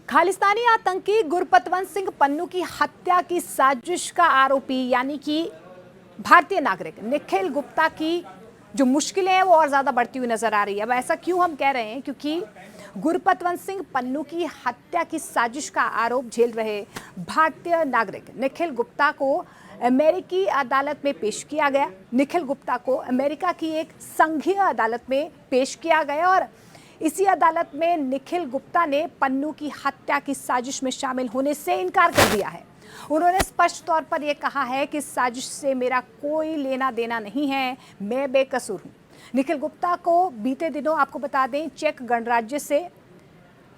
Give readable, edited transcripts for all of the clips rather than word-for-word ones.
खालिस्तानी आतंकी गुरपतवंत सिंह पन्नू की हत्या की साजिश का आरोपी यानी कि भारतीय नागरिक निखिल गुप्ता की जो मुश्किलें हैं वो और ज़्यादा बढ़ती हुई नजर आ रही है। अब ऐसा क्यों हम कह रहे हैं, क्योंकि गुरपतवंत सिंह पन्नू की हत्या की साजिश का आरोप झेल रहे भारतीय नागरिक निखिल गुप्ता को अमेरिकी अदालत में पेश किया गया। निखिल गुप्ता को अमेरिका की एक संघीय अदालत में पेश किया गया और इसी अदालत में निखिल गुप्ता ने पन्नू की हत्या की साजिश में शामिल होने से इनकार कर दिया है। उन्होंने स्पष्ट तौर पर यह कहा है कि साजिश से मेरा कोई लेना देना नहीं है, मैं बेकसूर हूं। निखिल गुप्ता को बीते दिनों आपको बता दें चेक गणराज्य से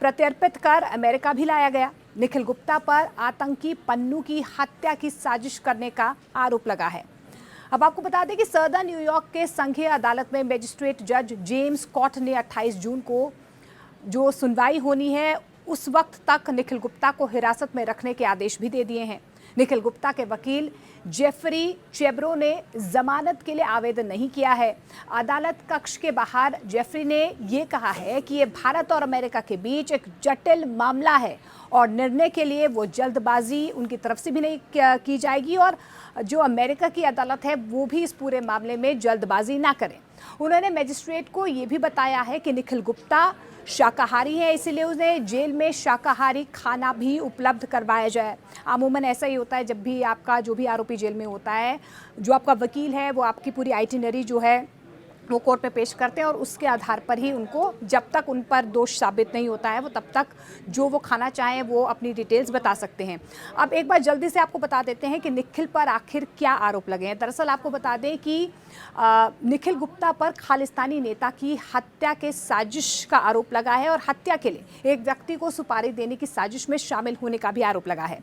प्रत्यर्पित कर अमेरिका भी लाया गया। निखिल गुप्ता पर आतंकी पन्नू की हत्या की साजिश करने का आरोप लगा है। अब आपको बता दें कि सदर्न न्यूयॉर्क के संघीय अदालत में मजिस्ट्रेट जज जेम्स कॉट ने 28 जून को जो सुनवाई होनी है उस वक्त तक निखिल गुप्ता को हिरासत में रखने के आदेश भी दे दिए हैं। निखिल गुप्ता के वकील जेफरी चेब्रो ने जमानत के लिए आवेदन नहीं किया है। अदालत कक्ष के बाहर जेफरी ने ये कहा है कि ये भारत और अमेरिका के बीच एक जटिल मामला है और निर्णय के लिए वो जल्दबाजी उनकी तरफ से भी नहीं की जाएगी और जो अमेरिका की अदालत है वो भी इस पूरे मामले में जल्दबाजी ना करें। उन्होंने मजिस्ट्रेट को ये भी बताया है कि निखिल गुप्ता शाकाहारी है, इसीलिए उन्हें जेल में शाकाहारी खाना भी उपलब्ध करवाया जाए। अमूमन ऐसा ही होता है, जब भी आपका जो भी आरोपी जेल में होता है, जो आपका वकील है वो आपकी पूरी आइटिनरी जो है वो कोर्ट में पेश करते हैं और उसके आधार पर ही उनको, जब तक उन पर दोष साबित नहीं होता है, वो तब तक जो वो खाना चाहें वो अपनी डिटेल्स बता सकते हैं। अब एक बार जल्दी से आपको बता देते हैं कि निखिल पर आखिर क्या आरोप लगे हैं। दरअसल आपको बता दें कि निखिल गुप्ता पर खालिस्तानी नेता की हत्या के साजिश का आरोप लगा है और हत्या के लिए एक व्यक्ति को सुपारी देने की साजिश में शामिल होने का भी आरोप लगा है।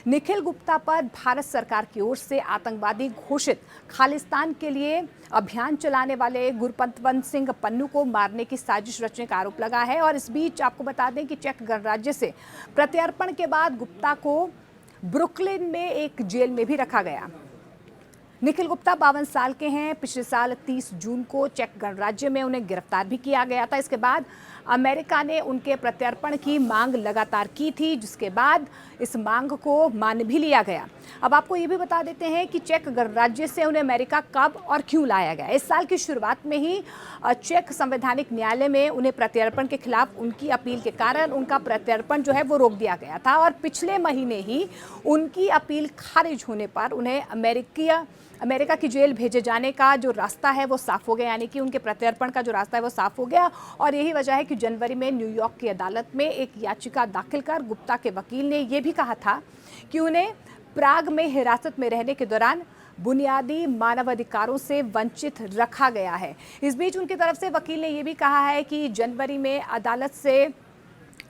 निखिल गुप्ता पर भारत सरकार की ओर से आतंकवादी घोषित खालिस्तान के लिए अभियान चलाने वाले गुरपतवंत सिंह पन्नू को मारने की साजिश रचने का आरोप लगा है। और इस बीच आपको बता दें कि चेक गणराज्य से प्रत्यर्पण के बाद गुप्ता को ब्रुकलिन में एक जेल में भी रखा गया। निखिल गुप्ता 52 साल के हैं। पिछले साल 30 जून को चेक गणराज्य में उन्हें गिरफ्तार भी किया गया था। इसके बाद अमेरिका ने उनके प्रत्यर्पण की मांग लगातार की थी, जिसके बाद इस मांग को मान भी लिया गया। अब आपको ये भी बता देते हैं कि चेक गणराज्य से उन्हें अमेरिका कब और क्यों लाया गया। इस साल की शुरुआत में ही चेक संवैधानिक न्यायालय में उन्हें प्रत्यर्पण के खिलाफ उनकी अपील के कारण उनका प्रत्यर्पण जो है वो रोक दिया गया था और पिछले महीने ही उनकी अपील खारिज होने पर उन्हें अमेरिका की जेल भेजे जाने का जो रास्ता है वो साफ हो गया, यानी कि उनके प्रत्यर्पण का जो रास्ता है वो साफ हो गया। और यही वजह है कि जनवरी में न्यूयॉर्क की अदालत में एक याचिका दाखिल कर गुप्ता के वकील ने यह भी कहा था कि उन्हें प्राग में हिरासत में रहने के दौरान बुनियादी मानवाधिकारों से वंचित रखा गया है। इस बीच उनकी तरफ से वकील ने यह भी कहा है कि जनवरी में अदालत से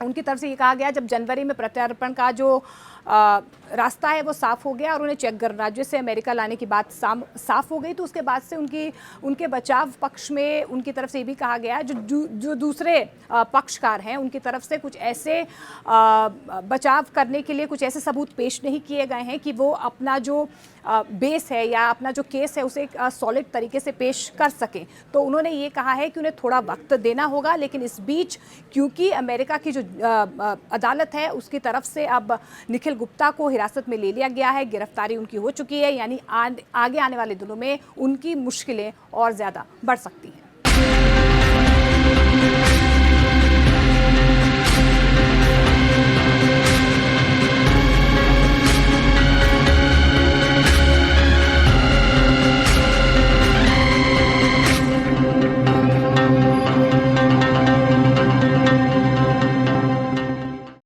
उनकी तरफ से ये कहा गया, जब जनवरी में प्रत्यर्पण का जो रास्ता है वो साफ हो गया और उन्हें चेक गणराज्य से अमेरिका लाने की बात साफ हो गई, तो उसके बाद से उनके बचाव पक्ष में उनकी तरफ से ये भी कहा गया जो दूसरे पक्षकार हैं उनकी तरफ से कुछ ऐसे बचाव करने के लिए कुछ ऐसे सबूत पेश नहीं किए गए हैं कि वो अपना जो बेस है या अपना जो केस है उसे एक सॉलिड तरीके से पेश कर सकें। तो उन्होंने ये कहा है कि उन्हें थोड़ा वक्त देना होगा, लेकिन इस बीच क्योंकि अमेरिका की जो अदालत है उसकी तरफ से अब निखिल गुप्ता को हिरासत में ले लिया गया है, गिरफ्तारी उनकी हो चुकी है, यानी आगे आने वाले दिनों में उनकी मुश्किलें और ज़्यादा बढ़ सकती हैं।